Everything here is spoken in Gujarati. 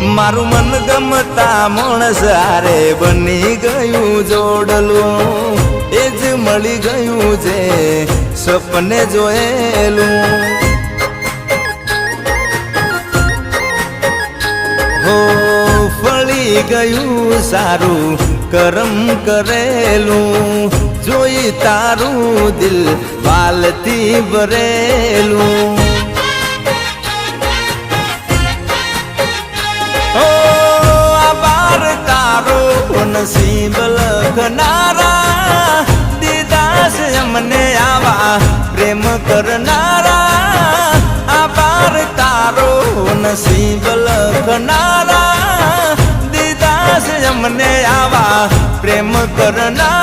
મારું મન ગમતા માણસ હારે બની ગયું જોડલું એ જ મળી ગયું છે સપને જોયેલું હો ફળી ગયું સારું કરમ કરેલું જોઈ તારું દિલ વાલથી ભરેલું નસીબ લખનારા દીદાસ અમને આવા પ્રેમ કરનારા આભાર તારો નસીબ લખનારા દીદાસ અમને આવા પ્રેમ કરનારા